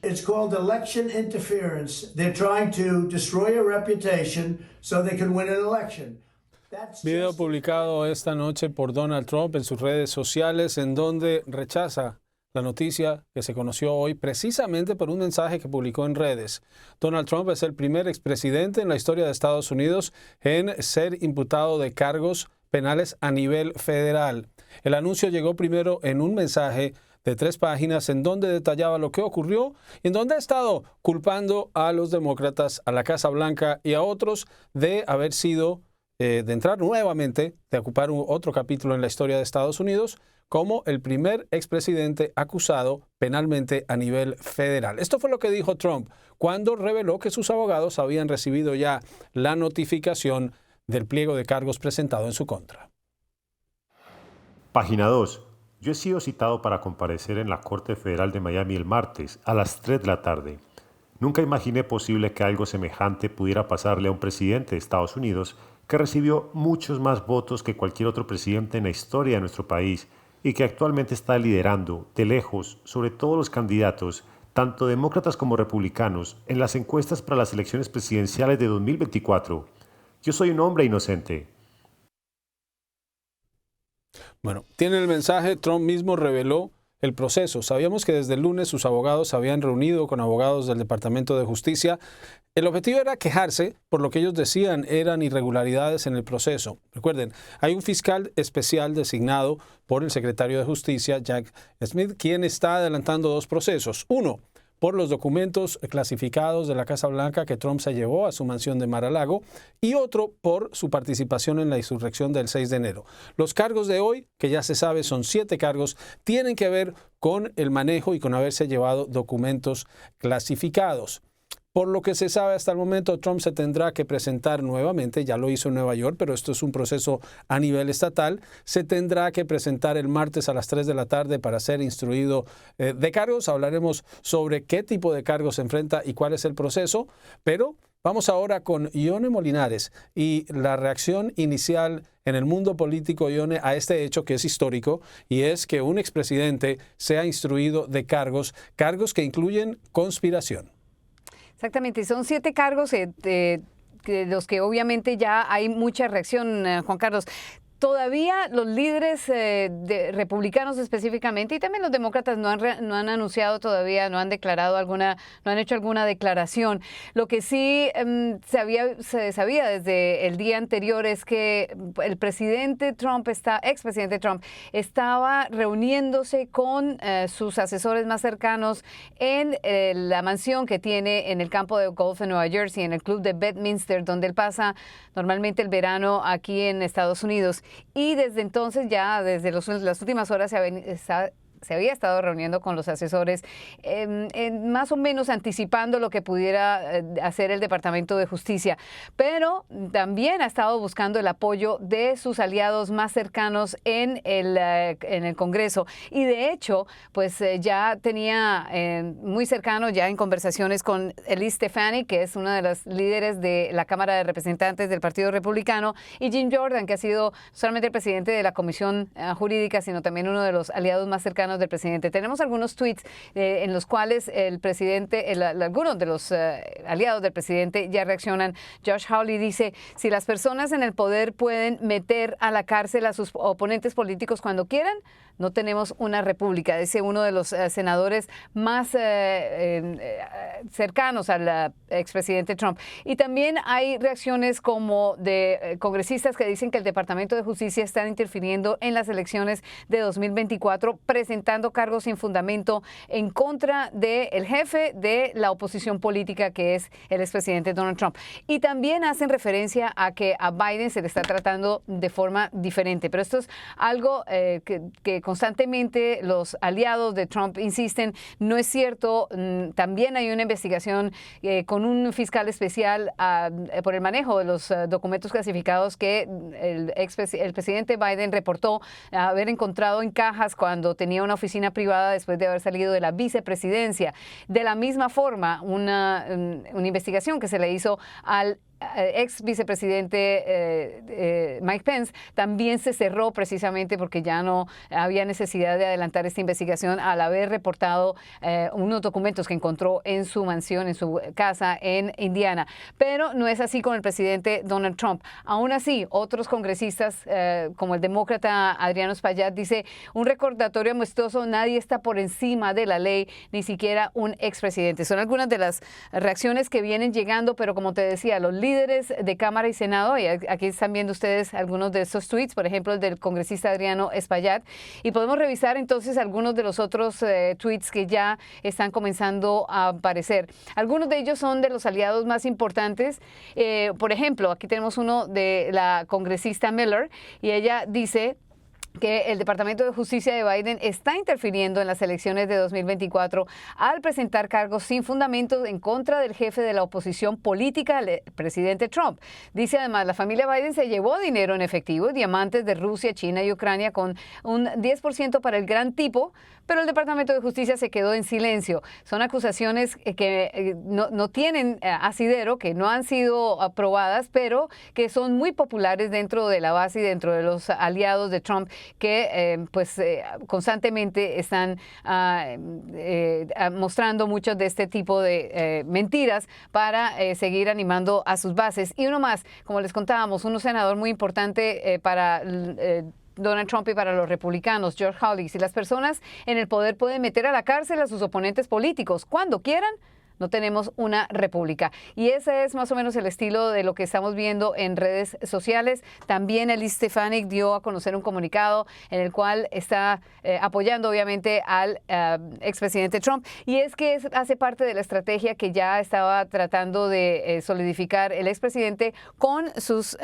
It's called election interference. They're trying to destroy a reputation so they can win an election. Video publicado esta noche por Donald Trump en sus redes sociales, en donde rechaza la noticia que se conoció hoy precisamente por un mensaje que publicó en redes. Donald Trump es el primer expresidente en la historia de Estados Unidos en ser imputado de cargos penales a nivel federal. El anuncio llegó primero en un mensaje de 3 páginas en donde detallaba lo que ocurrió y en donde ha estado culpando a los demócratas, a la Casa Blanca y a otros de haber sido, de entrar nuevamente, de ocupar otro capítulo en la historia de Estados Unidos, como el primer expresidente acusado penalmente a nivel federal. Esto fue lo que dijo Trump cuando reveló que sus abogados habían recibido ya la notificación del pliego de cargos presentado en su contra. Página 2. Yo he sido citado para comparecer en la Corte Federal de Miami el martes a las 3 de la tarde. Nunca imaginé posible que algo semejante pudiera pasarle a un presidente de Estados Unidos que recibió muchos más votos que cualquier otro presidente en la historia de nuestro país y que actualmente está liderando de lejos sobre todos los candidatos, tanto demócratas como republicanos, en las encuestas para las elecciones presidenciales de 2024. Yo soy un hombre inocente. Bueno, tiene el mensaje. Trump mismo reveló el proceso. Sabíamos que desde el lunes sus abogados se habían reunido con abogados del Departamento de Justicia. El objetivo era quejarse por lo que ellos decían eran irregularidades en el proceso. Recuerden, hay un fiscal especial designado por el secretario de Justicia, Jack Smith, quien está adelantando 2 procesos. Uno, por los documentos clasificados de la Casa Blanca que Trump se llevó a su mansión de Mar-a-Lago, y otro por su participación en la insurrección del 6 de enero. Los cargos de hoy, que ya se sabe son 7 cargos, tienen que ver con el manejo y con haberse llevado documentos clasificados. Por lo que se sabe hasta el momento, Trump se tendrá que presentar nuevamente, ya lo hizo en Nueva York, pero esto es un proceso a nivel estatal, se tendrá que presentar el martes a las 3 de la tarde para ser instruido de cargos. Hablaremos sobre qué tipo de cargos se enfrenta y cuál es el proceso, pero vamos ahora con Ione Molinares y la reacción inicial en el mundo político, Ione, a este hecho que es histórico, y es que un expresidente sea instruido de cargos que incluyen conspiración. Exactamente, son 7 cargos de los que obviamente ya hay mucha reacción, Juan Carlos. Todavía los líderes republicanos específicamente y también los demócratas no han anunciado todavía, no han declarado no han hecho alguna declaración. Lo que sí se sabía desde el día anterior es que el expresidente Trump estaba reuniéndose con sus asesores más cercanos en la mansión que tiene en el campo de golf en Nueva Jersey, en el club de Bedminster, donde él pasa normalmente el verano aquí en Estados Unidos. Y desde entonces, ya desde las últimas horas, se había estado reuniendo con los asesores, más o menos anticipando lo que pudiera hacer el Departamento de Justicia. Pero también ha estado buscando el apoyo de sus aliados más cercanos en el Congreso. Y de hecho, pues ya tenía muy cercano, ya en conversaciones con Elise Stefanik, que es una de las líderes de la Cámara de Representantes del Partido Republicano, y Jim Jordan, que ha sido solamente el presidente de la Comisión Jurídica, sino también uno de los aliados más cercanos del presidente. Tenemos algunos tweets en los cuales el presidente, algunos de los aliados del presidente ya reaccionan. Josh Hawley dice: si las personas en el poder pueden meter a la cárcel a sus oponentes políticos cuando quieran, no tenemos una república. Dice uno de los senadores más cercanos al expresidente Trump. Y también hay reacciones como de congresistas que dicen que el Departamento de Justicia está interfiriendo en las elecciones de 2024, presentando cargos sin fundamento en contra del jefe de la oposición política, que es el expresidente Donald Trump. Y también hacen referencia a que a Biden se le está tratando de forma diferente. Pero esto es algo que constantemente los aliados de Trump insisten, no es cierto. También hay una investigación con un fiscal especial por el manejo de los documentos clasificados que el presidente Biden reportó haber encontrado en cajas cuando tenía una oficina privada después de haber salido de la vicepresidencia. De la misma forma, una investigación que se le hizo al ex vicepresidente Mike Pence también se cerró precisamente porque ya no había necesidad de adelantar esta investigación al haber reportado unos documentos que encontró en su mansión, en su casa en Indiana. Pero no es así con el presidente Donald Trump. Aún así, otros congresistas, como el demócrata Adriano Espaillat, dice: un recordatorio amistoso, nadie está por encima de la ley, ni siquiera un expresidente. Son algunas de las reacciones que vienen llegando, pero como te decía, los líderes de Cámara y Senado, y aquí están viendo ustedes algunos de estos tweets, por ejemplo el del congresista Adriano Espaillat, y podemos revisar entonces algunos de los otros tweets que ya están comenzando a aparecer. Algunos de ellos son de los aliados más importantes. Por ejemplo, aquí tenemos uno de la congresista Miller, y ella dice que el Departamento de Justicia de Biden está interfiriendo en las elecciones de 2024 al presentar cargos sin fundamento en contra del jefe de la oposición política, el presidente Trump. Dice además, la familia Biden se llevó dinero en efectivo, diamantes de Rusia, China y Ucrania con un 10% para el gran tipo, pero el Departamento de Justicia se quedó en silencio. Son acusaciones que no tienen asidero, que no han sido aprobadas, pero que son muy populares dentro de la base y dentro de los aliados de Trump, que constantemente están mostrando muchos de este tipo de mentiras para seguir animando a sus bases. Y uno más, como les contábamos, un senador muy importante para Donald Trump y para los republicanos, George Hawley. Si las personas en el poder pueden meter a la cárcel a sus oponentes políticos cuando quieran, no tenemos una república. Y ese es más o menos el estilo de lo que estamos viendo en redes sociales. También Elise Stefanik dio a conocer un comunicado en el cual está apoyando obviamente al expresidente Trump. Y es que hace parte de la estrategia que ya estaba tratando de solidificar el expresidente con sus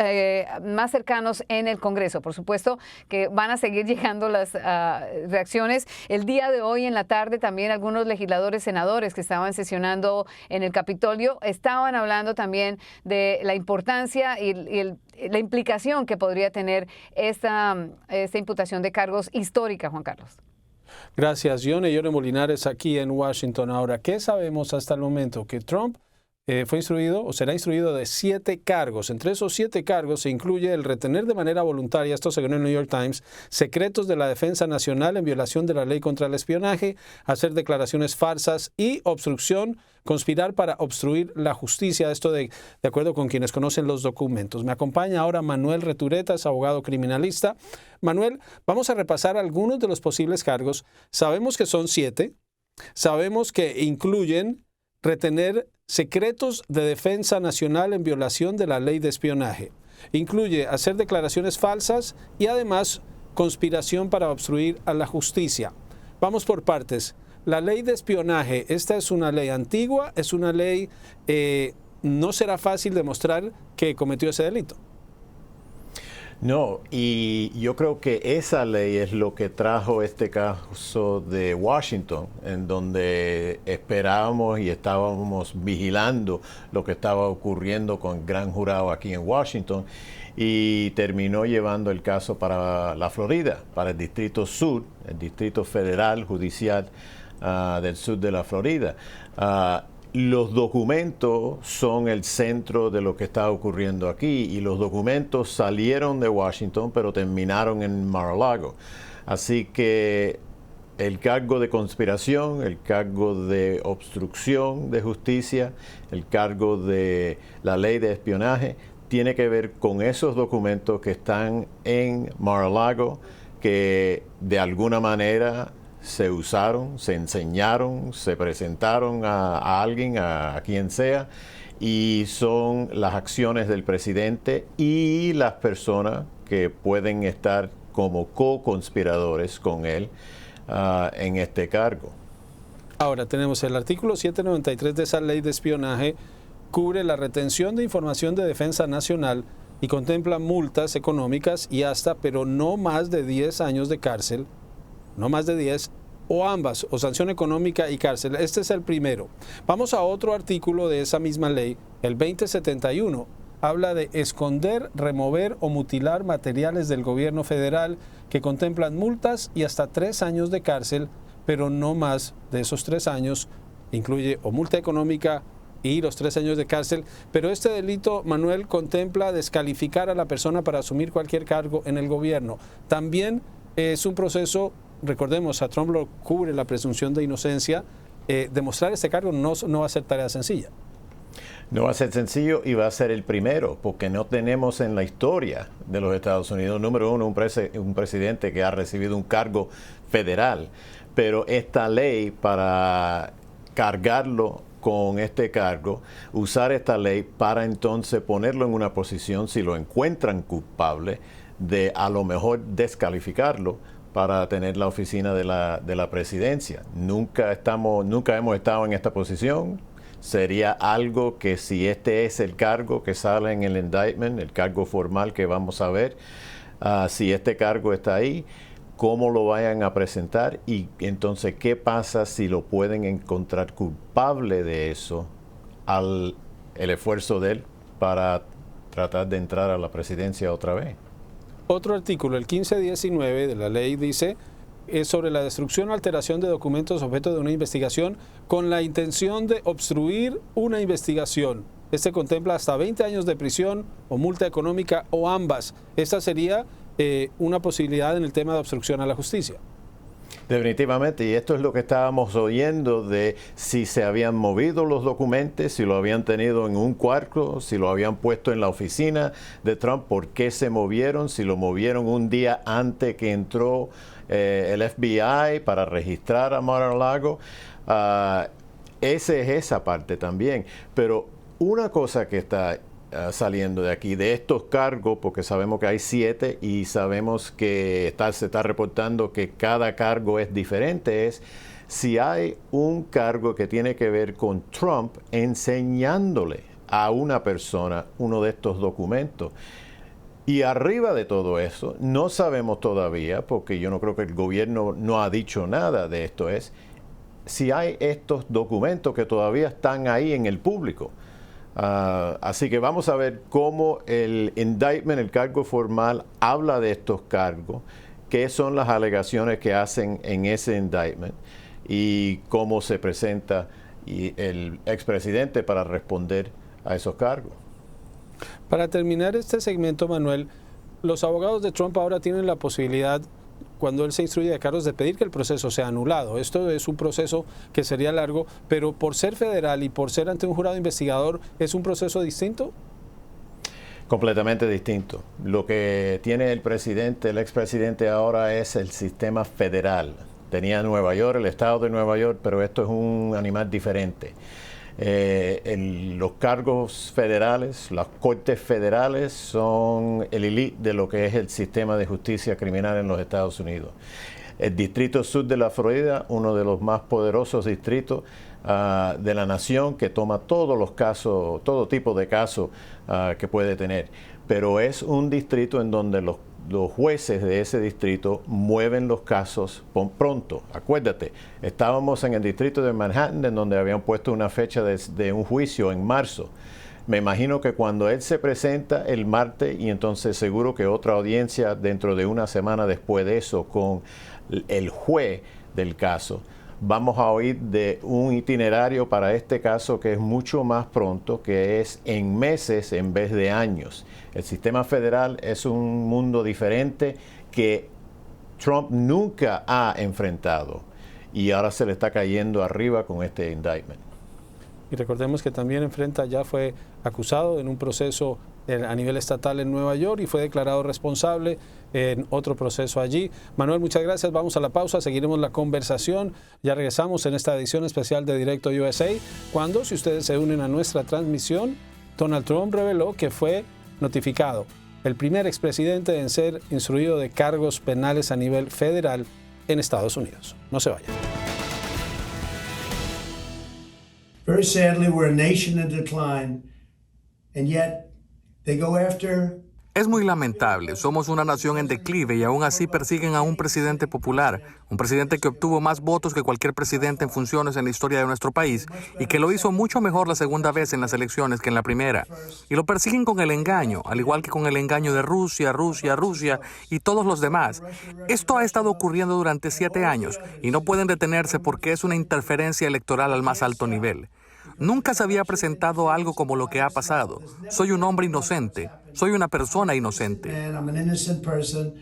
más cercanos en el Congreso. Por supuesto que van a seguir llegando las reacciones. El día de hoy en la tarde también algunos legisladores, senadores que estaban sesionando en el Capitolio estaban hablando también de la importancia y la implicación que podría tener esta imputación de cargos histórica, Juan Carlos. Gracias, Yone. Yone Molinares aquí en Washington. Ahora, ¿qué sabemos hasta el momento? Que Trump fue instruido o será instruido de 7 cargos. Entre esos 7 cargos se incluye el retener de manera voluntaria, esto según el New York Times, secretos de la defensa nacional en violación de la ley contra el espionaje, hacer declaraciones falsas y obstrucción, conspirar para obstruir la justicia. Esto de acuerdo con quienes conocen los documentos. Me acompaña ahora Manuel Retureta, es abogado criminalista. Manuel, vamos a repasar algunos de los posibles cargos. Sabemos que son 7. Sabemos que incluyen retener secretos de defensa nacional en violación de la ley de espionaje. Incluye hacer declaraciones falsas y además conspiración para obstruir a la justicia. Vamos por partes. La ley de espionaje, esta es una ley antigua, es una ley, no será fácil demostrar que cometió ese delito. No, y yo creo que esa ley es lo que trajo este caso de Washington, en donde esperábamos y estábamos vigilando lo que estaba ocurriendo con el gran jurado aquí en Washington, y terminó llevando el caso para la Florida, para el Distrito Sur, el Distrito Federal Judicial del sur de la Florida. Los documentos son el centro de lo que está ocurriendo aquí, y los documentos salieron de Washington pero terminaron en Mar-a-Lago. Así que el cargo de conspiración, el cargo de obstrucción de justicia, el cargo de la ley de espionaje tiene que ver con esos documentos que están en Mar-a-Lago, que de alguna manera se usaron, se enseñaron, se presentaron a alguien, a quien sea, y son las acciones del presidente y las personas que pueden estar como co-conspiradores con él en este cargo. Ahora tenemos el artículo 793 de esa ley de espionaje, cubre la retención de información de defensa nacional y contempla multas económicas y hasta, pero no más de 10 años de cárcel, no más de 10, o ambas, o sanción económica y cárcel. Este es el primero. Vamos a otro artículo de esa misma ley, el 2071. Habla de esconder, remover o mutilar materiales del gobierno federal que contemplan multas y hasta 3 años de cárcel, pero no más de esos 3 años. Incluye o multa económica y los 3 años de cárcel, pero este delito, Manuel, contempla descalificar a la persona para asumir cualquier cargo en el gobierno. También es un proceso, recordemos, a Trump lo cubre la presunción de inocencia. Demostrar este cargo no va a ser tarea sencilla. No va a ser sencillo y va a ser el primero, porque no tenemos en la historia de los Estados Unidos, número uno, un presidente que ha recibido un cargo federal. Pero esta ley, para cargarlo con este cargo, usar esta ley para entonces ponerlo en una posición, si lo encuentran culpable, de a lo mejor descalificarlo para tener la oficina de la presidencia. Nunca hemos estado en esta posición. Sería algo que, si este es el cargo que sale en el indictment, el cargo formal que vamos a ver, si este cargo está ahí, cómo lo vayan a presentar y entonces qué pasa si lo pueden encontrar culpable de eso el esfuerzo de él para tratar de entrar a la presidencia otra vez. Otro artículo, el 1519 de la ley, dice es sobre la destrucción o alteración de documentos objeto de una investigación con la intención de obstruir una investigación. Este contempla hasta 20 años de prisión o multa económica o ambas. Esta sería una posibilidad en el tema de obstrucción a la justicia. Definitivamente, y esto es lo que estábamos oyendo de si se habían movido los documentos, si lo habían tenido en un cuarto, si lo habían puesto en la oficina de Trump, por qué se movieron, si lo movieron un día antes que entró el FBI para registrar a Mar-a-Lago. Esa parte también. Pero una cosa que está saliendo de aquí, de estos cargos, porque sabemos que hay 7 y sabemos que se está reportando que cada cargo es diferente, es si hay un cargo que tiene que ver con Trump enseñándole a una persona uno de estos documentos. Y arriba de todo eso, no sabemos todavía, porque yo no creo que el gobierno no ha dicho nada de esto, es si hay estos documentos que todavía están ahí en el público. Así que vamos a ver cómo el indictment, el cargo formal, habla de estos cargos, qué son las alegaciones que hacen en ese indictment y cómo se presenta el expresidente para responder a esos cargos. Para terminar este segmento, Manuel, los abogados de Trump ahora tienen la posibilidad, cuando él se instruye de cargos, de pedir que el proceso sea anulado. Esto es un proceso que sería largo, pero por ser federal y por ser ante un jurado investigador, ¿es un proceso distinto? Completamente distinto. Lo que tiene el expresidente ahora es el sistema federal. Tenía Nueva York, el estado de Nueva York, pero esto es un animal diferente. Los cargos federales, las cortes federales son el elite de lo que es el sistema de justicia criminal en los Estados Unidos. El Distrito Sur de la Florida, uno de los más poderosos distritos de la nación, que toma todos los casos, todo tipo de casos que puede tener. Pero es un distrito en donde los jueces de ese distrito mueven los casos pronto. Acuérdate, estábamos en el distrito de Manhattan, en donde habían puesto una fecha de un juicio en marzo. Me imagino que cuando él se presenta el martes, y entonces seguro que otra audiencia dentro de una semana después de eso con el juez del caso, vamos a oír de un itinerario para este caso que es mucho más pronto, que es en meses en vez de años. El sistema federal es un mundo diferente que Trump nunca ha enfrentado y ahora se le está cayendo arriba con este indictment. Y recordemos que también ya fue acusado en un proceso a nivel estatal en Nueva York y fue declarado responsable en otro proceso allí. Manuel, muchas gracias. Vamos a la pausa, seguiremos la conversación. Ya regresamos en esta edición especial de Directo USA, cuando, si ustedes se unen a nuestra transmisión, Donald Trump reveló que fue notificado el primer expresidente en ser instruido de cargos penales a nivel federal en Estados Unidos. No se vayan. Very sadly, we're a nation in decline, and yet they go after. Es muy lamentable, somos una nación en declive y aún así persiguen a un presidente popular, un presidente que obtuvo más votos que cualquier presidente en funciones en la historia de nuestro país y que lo hizo mucho mejor la segunda vez en las elecciones que en la primera. Y lo persiguen con el engaño, al igual que con el engaño de Rusia y todos los demás. Esto ha estado ocurriendo durante 7 años y no pueden detenerse porque es una interferencia electoral al más alto nivel. Nunca se había presentado algo como lo que ha pasado. Soy un hombre inocente. Soy una persona inocente. And I'm an innocent person.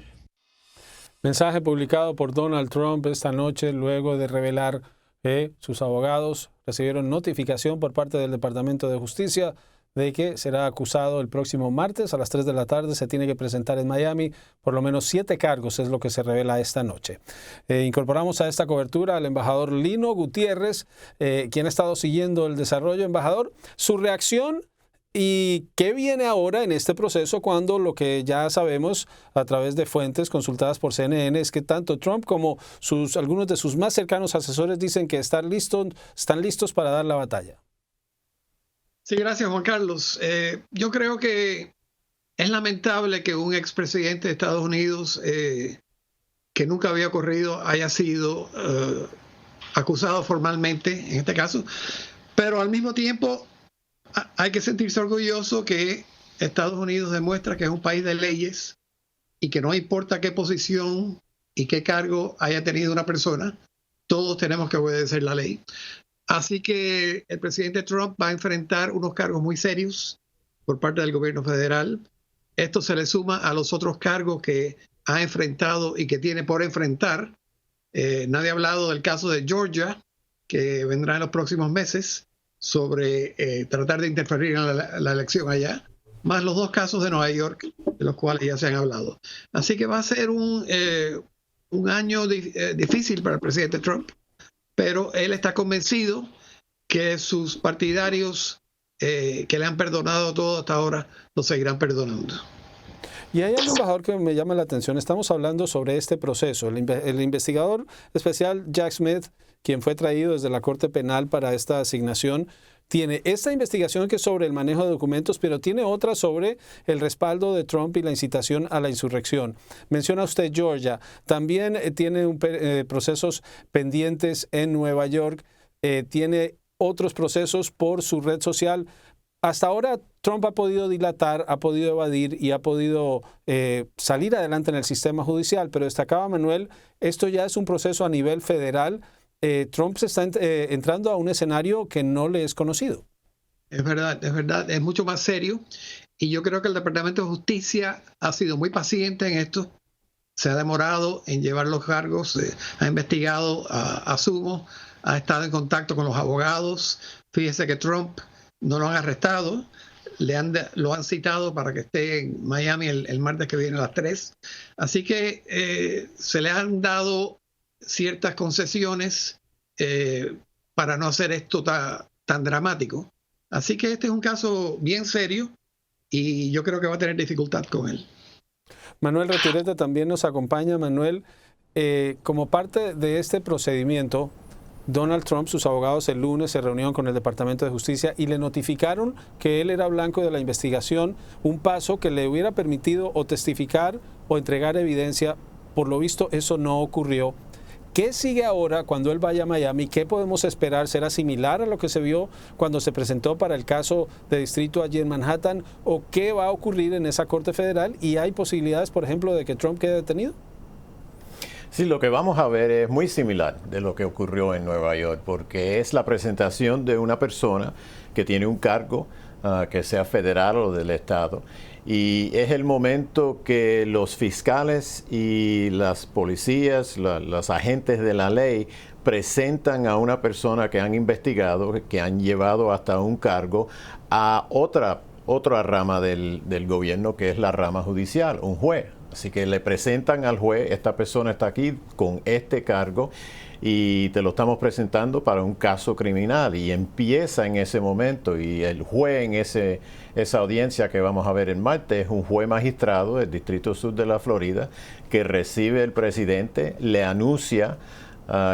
Mensaje publicado por Donald Trump esta noche luego de revelar que sus abogados recibieron notificación por parte del Departamento de Justicia de que será acusado el próximo martes a las 3 de la tarde. Se tiene que presentar en Miami. Por lo menos 7 cargos es lo que se revela esta noche. Incorporamos a esta cobertura al embajador Lino Gutiérrez, quien ha estado siguiendo el desarrollo. Embajador, su reacción y qué viene ahora en este proceso cuando lo que ya sabemos a través de fuentes consultadas por CNN es que tanto Trump como algunos de sus más cercanos asesores dicen que están listos para dar la batalla. Sí, gracias, Juan Carlos. Yo creo que es lamentable que un expresidente de Estados Unidos que nunca había ocurrido haya sido acusado formalmente, en este caso, pero al mismo tiempo hay que sentirse orgulloso que Estados Unidos demuestra que es un país de leyes y que no importa qué posición y qué cargo haya tenido una persona, todos tenemos que obedecer la ley. Así que el presidente Trump va a enfrentar unos cargos muy serios por parte del gobierno federal. Esto se le suma a los otros cargos que ha enfrentado y que tiene por enfrentar. Nadie ha hablado del caso de Georgia, que vendrá en los próximos meses, sobre tratar de interferir en la elección allá, más los 2 casos de Nueva York, de los cuales ya se han hablado. Así que va a ser un año difícil para el presidente Trump, pero él está convencido que sus partidarios que le han perdonado todo hasta ahora lo seguirán perdonando. Y hay algo, embajador, que me llama la atención. Estamos hablando sobre este proceso. El investigador especial Jack Smith, quien fue traído desde la Corte Penal para esta asignación, tiene esta investigación que es sobre el manejo de documentos, pero tiene otra sobre el respaldo de Trump y la incitación a la insurrección. Menciona usted Georgia. También tiene procesos pendientes en Nueva York. Tiene otros procesos por su red social. Hasta ahora Trump ha podido dilatar, ha podido evadir y ha podido salir adelante en el sistema judicial, pero destacaba Manuel, esto ya es un proceso a nivel federal. Trump se está entrando a un escenario que no le es conocido. Es verdad, es mucho más serio y yo creo que el Departamento de Justicia ha sido muy paciente en esto. Se ha demorado en llevar los cargos, ha investigado, asumo, ha estado en contacto con los abogados. Fíjese que Trump no lo han arrestado, lo han citado para que esté en Miami el martes que viene a las 3. Así que se le han dado ciertas concesiones para no hacer esto tan dramático. Así que este es un caso bien serio y yo creo que va a tener dificultad con él. Manuel Retirete también nos acompaña. Manuel, como parte de este procedimiento, Donald Trump, sus abogados el lunes se reunieron con el Departamento de Justicia y le notificaron que él era blanco de la investigación, un paso que le hubiera permitido o testificar o entregar evidencia. Por lo visto eso no ocurrió. ¿Qué sigue ahora cuando él vaya a Miami? ¿Qué podemos esperar? ¿Será similar a lo que se vio cuando se presentó para el caso de distrito allí en Manhattan? ¿O qué va a ocurrir en esa Corte Federal? ¿Y hay posibilidades, por ejemplo, de que Trump quede detenido? Sí, lo que vamos a ver es muy similar de lo que ocurrió en Nueva York, porque es la presentación de una persona que tiene un cargo, que sea federal o del Estado, y es el momento que los fiscales y las policías, los agentes de la ley, presentan a una persona que han investigado, que han llevado hasta un cargo, a otra rama del gobierno, que es la rama judicial, un juez. Así que le presentan al juez, esta persona está aquí con este cargo y te lo estamos presentando para un caso criminal, y empieza en ese momento, y el juez en esa audiencia que vamos a ver el martes es un juez magistrado del Distrito Sur de la Florida que recibe el presidente, le anuncia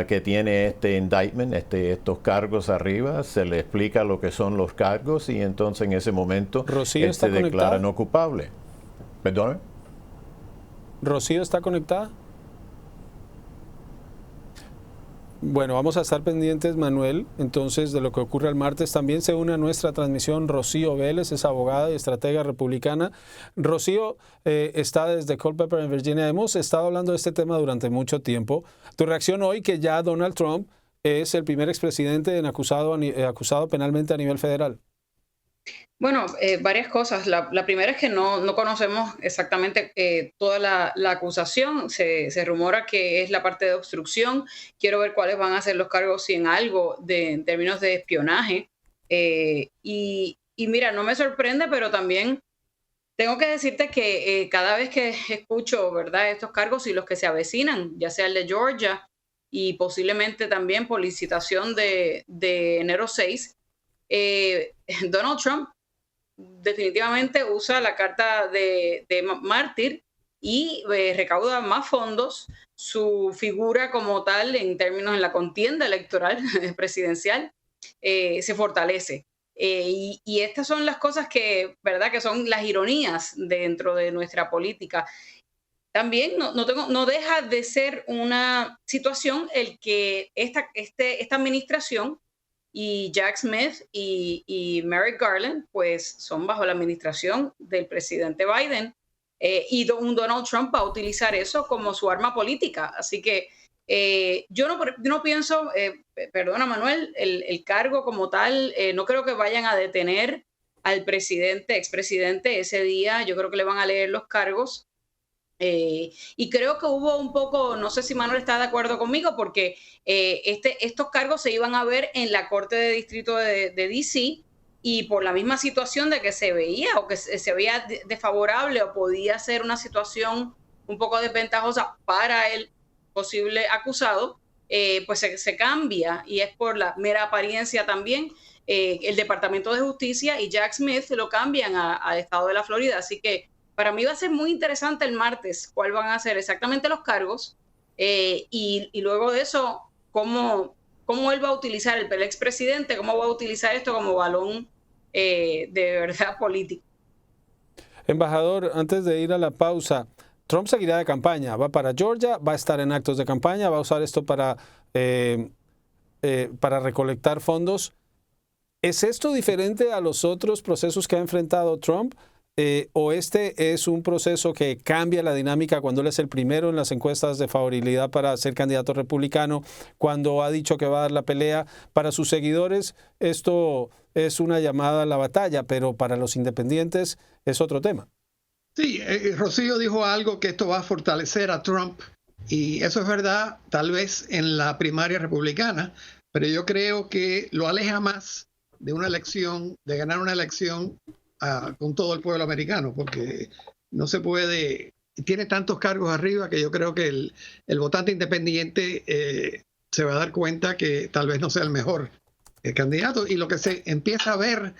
que tiene este indictment, estos cargos arriba, se le explica lo que son los cargos y entonces en ese momento ¿Rocío él se declara no culpable. ¿Perdón? ¿Rocío está conectada? Bueno, vamos a estar pendientes, Manuel, entonces, de lo que ocurre el martes. También se une a nuestra transmisión Rocío Vélez, es abogada y estratega republicana. Rocío está desde Culpeper, en Virginia. Hemos estado hablando de este tema durante mucho tiempo. Tu reacción hoy, que ya Donald Trump es el primer expresidente acusado penalmente a nivel federal? Bueno, varias cosas. La primera es que no conocemos exactamente toda la acusación. Se rumora que es la parte de obstrucción. Quiero ver cuáles van a ser los cargos, si en algo, en términos de espionaje. Y mira, no me sorprende, pero también tengo que decirte que cada vez que escucho, ¿verdad?, estos cargos y los que se avecinan, ya sea el de Georgia y posiblemente también por licitación de enero 6, Donald Trump definitivamente usa la carta de mártir y recauda más fondos. Su figura como tal, en términos de la contienda electoral presidencial, se fortalece. Y estas son las cosas que, ¿verdad?, que son las ironías dentro de nuestra política. También no deja de ser una situación el que esta administración y Jack Smith y Merrick Garland, pues no bajo la administración del presidente Biden, y un Donald Trump va a utilizar eso como su arma política. Así que yo no pienso, perdona Manuel, el cargo como tal, no creo que vayan a detener al expresidente ese día. Yo creo que le van a leer los cargos. Y creo que hubo un poco, no sé si Manuel está de acuerdo conmigo, porque estos cargos se iban a ver en la Corte de Distrito de DC, y por la misma situación de que se veía o que se veía desfavorable o podía ser una situación un poco desventajosa para el posible acusado, pues se cambia, y es por la mera apariencia también. El Departamento de Justicia y Jack Smith lo cambian al estado de la Florida, así que para mí va a ser muy interesante el martes cuál van a ser exactamente los cargos, y luego de eso, cómo él va a utilizar, el expresidente, cómo va a utilizar esto como balón de verdad político. Embajador, antes de ir a la pausa, Trump seguirá de campaña, va para Georgia, va a estar en actos de campaña, va a usar esto para recolectar fondos. ¿Es esto diferente a los otros procesos que ha enfrentado Trump? ¿O este es un proceso que cambia la dinámica cuando él es el primero en las encuestas de favorabilidad para ser candidato republicano, cuando ha dicho que va a dar la pelea? Para sus seguidores esto es una llamada a la batalla, pero para los independientes es otro tema. Sí, Rocío dijo algo, que esto va a fortalecer a Trump, y eso es verdad, tal vez en la primaria republicana, pero yo creo que lo aleja más de una elección, de ganar una elección con todo el pueblo americano, porque no se puede, tiene tantos cargos arriba que yo creo que el votante independiente se va a dar cuenta que tal vez no sea el mejor candidato, y lo que se empieza a ver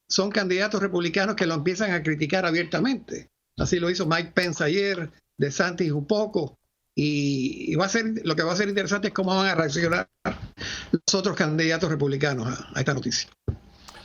son candidatos republicanos que lo empiezan a criticar abiertamente. Así lo hizo Mike Pence ayer, DeSantis un poco, y lo que va a ser interesante es cómo van a reaccionar los otros candidatos republicanos a esta noticia.